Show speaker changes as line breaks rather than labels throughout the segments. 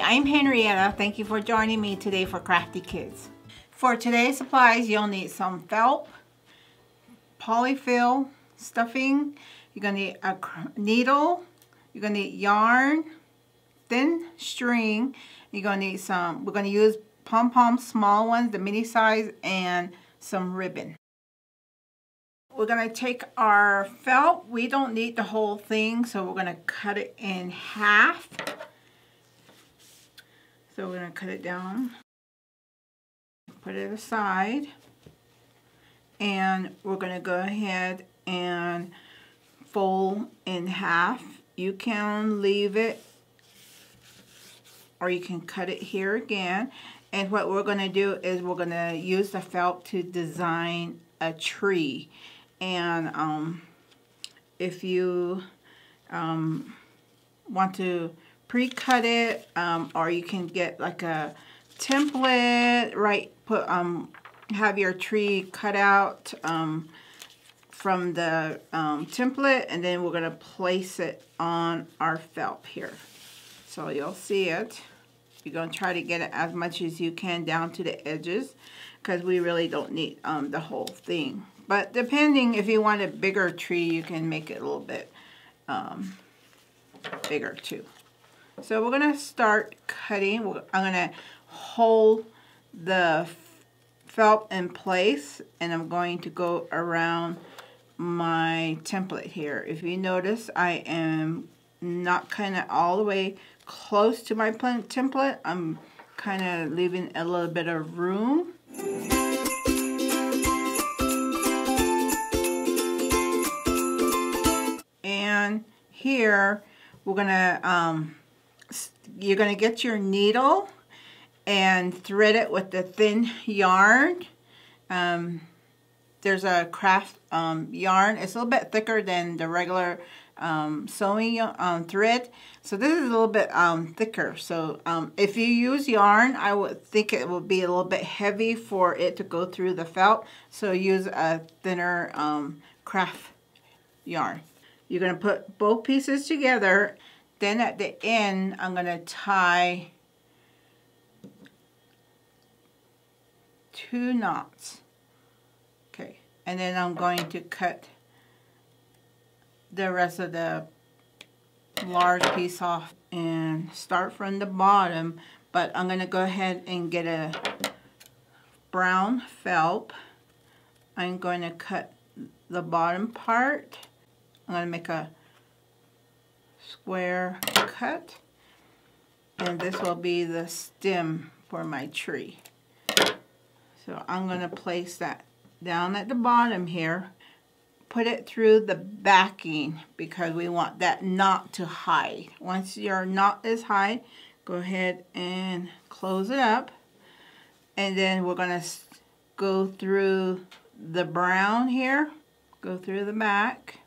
I'm Henrietta. Thank you for joining me today for Crafty Kids. For today's supplies, you'll need some felt, polyfill, stuffing. You're going to need a needle. You're going to need yarn, thin string. You're going to need some, we're going to use pom-pom small ones, the mini size, and some ribbon. We're going to take our felt. We don't need the whole thing, so we're going to cut it in half. So we're going to cut it down, put it aside, and we're going to go ahead and fold in half. You can leave it or you can cut it here again. And what we're going to do is we're going to use the felt to design a tree. And if you want to pre-cut it, or you can get like a template, right? Put have your tree cut out from the template, and then we're going to place it on our felt here. So you'll see it. You're going to try to get it as much as you can down to the edges, because we really don't need the whole thing. But depending, if you want a bigger tree, you can make it a little bit bigger too. So we're going to start cutting. I'm going to hold the felt in place, and I'm going to go around my template here. If you notice, I am not kind of all the way close to my template. I'm kind of leaving a little bit of room. And here we're gonna you're gonna get your needle and thread it with the thin yarn. There's a craft yarn. It's a little bit thicker than the regular sewing thread, so this is a little bit thicker. So if you use yarn, I would think it will be a little bit heavy for it to go through the felt, so use a thinner craft yarn. You're going to put both pieces together. Then at the end, I'm going to tie 2 knots. Okay, and then I'm going to cut the rest of the large piece off and start from the bottom. But I'm going to go ahead and get a brown felt. I'm going to cut the bottom part. I'm going to make a square cut, and this will be the stem for my tree. So I'm going to place that down at the bottom here, put it through the backing, because we want that knot to hide. Once your knot is hide, go ahead and close it up, and then we're going to go through the brown here, go through the back.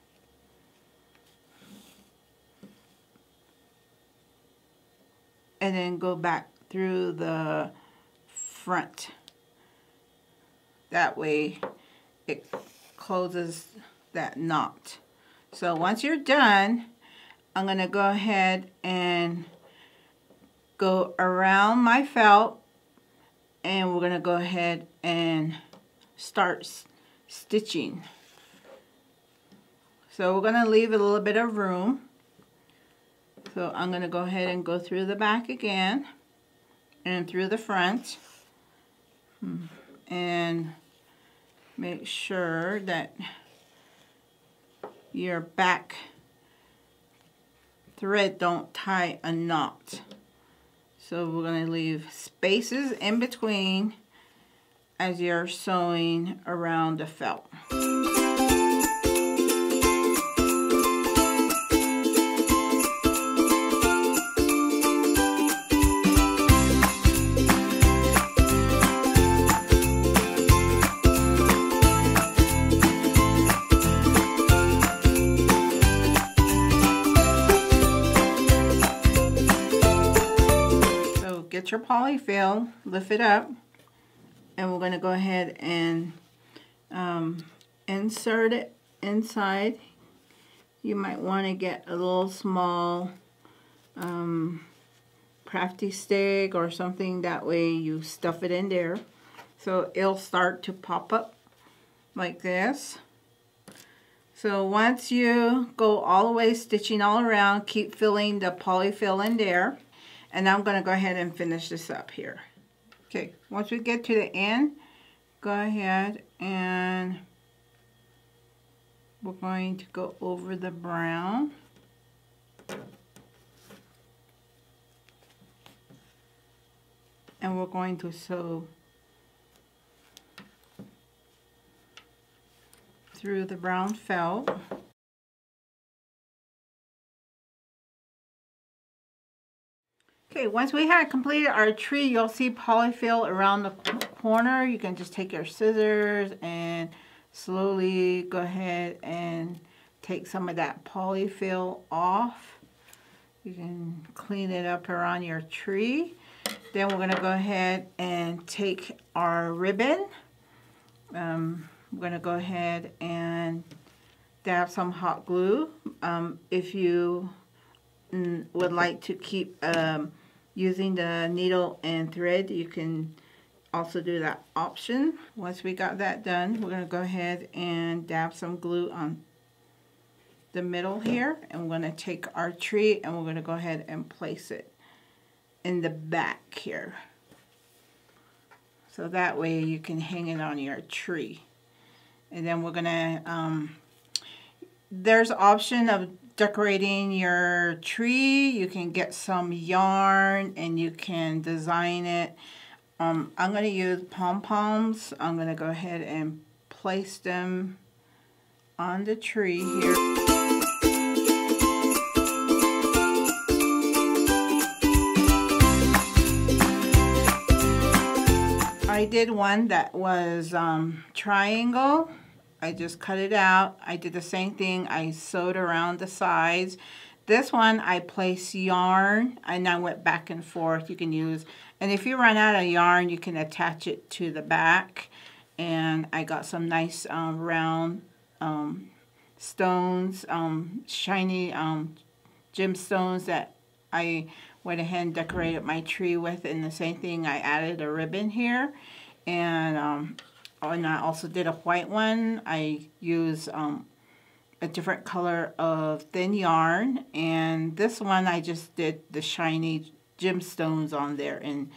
And then go back through the front. That way it closes that knot. So once you're done, I'm going to go ahead and go around my felt, and we're going to go ahead and start stitching. So we're going to leave a little bit of room. So I'm going to go ahead and go through the back again and through the front, and make sure that your back thread don't tie a knot. So we're going to leave spaces in between as you're sewing around the felt. Get your polyfill, lift it up, and we're going to go ahead and insert it inside. You might want to get a little small Crafty stick or something. That way you stuff it in there. So it'll start to pop up like this. So once you go all the way stitching all around, keep filling the polyfill in there. And I'm going to go ahead and finish this up here. Okay, once we get to the end, go ahead and we're going to go over the brown. And we're going to sew through the brown felt. Okay, once we have completed our tree, you'll see polyfill around the corner. You can just take your scissors and slowly go ahead and take some of that polyfill off. You can clean it up around your tree. Then we're going to go ahead and take our ribbon. We're going to go ahead and dab some hot glue. If you would like to keep using the needle and thread, you can also do that option. Once we got that done, we're going to go ahead and dab some glue on the middle here, and we're going to take our tree and we're going to go ahead and place it in the back here, so that way you can hang it on your tree. And then we're gonna there's an option of decorating your tree. You can get some yarn and you can design it. I'm going to use pom-poms. I'm going to go ahead and place them on the tree here. I did one that was triangle. I just cut it out. I did the same thing. I sewed around the sides. This one I placed yarn and I went back and forth. You can use, and if you run out of yarn, you can attach it to the back. And I got some nice round stones, shiny gemstones that I went ahead and decorated my tree with. And the same thing, I added a ribbon here. And I also did a white one. I used a different color of thin yarn, and this one I just did the shiny gemstones on there and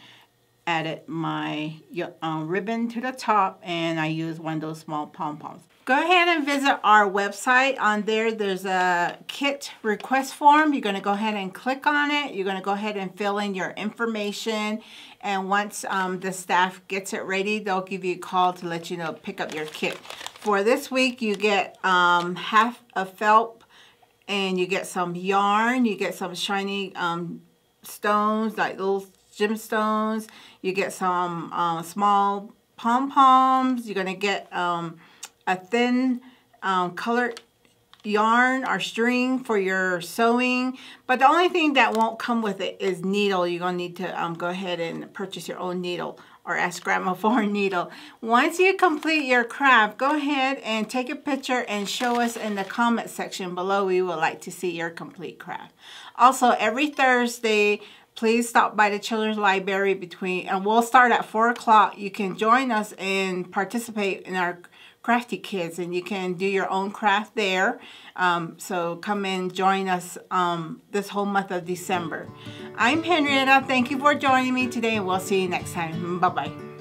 added my ribbon to the top, and I used one of those small pom-poms. Go ahead and visit our website. On there, there's a kit request form. You're going to go ahead and click on it. You're going to go ahead and fill in your information. And once the staff gets it ready, they'll give you a call to let you know, pick up your kit. For this week, you get half a felt, and you get some yarn. You get some shiny stones, like little gemstones. You get some small pom-poms. You're going to get a thin colored yarn or string for your sewing, but the only thing that won't come with it is needle. You're gonna need to go ahead and purchase your own needle or ask Grandma for a needle. Once you complete your craft, go ahead and take a picture and show us in the comment section below. We would like to see your complete craft. Also, every Thursday, please stop by the Children's Library and we'll start at 4 o'clock. You can join us and participate in our Crafty Kids, and you can do your own craft there. So come and join us this whole month of December. I'm Henrietta. Thank you for joining me today, and we'll see you next time. Bye-bye.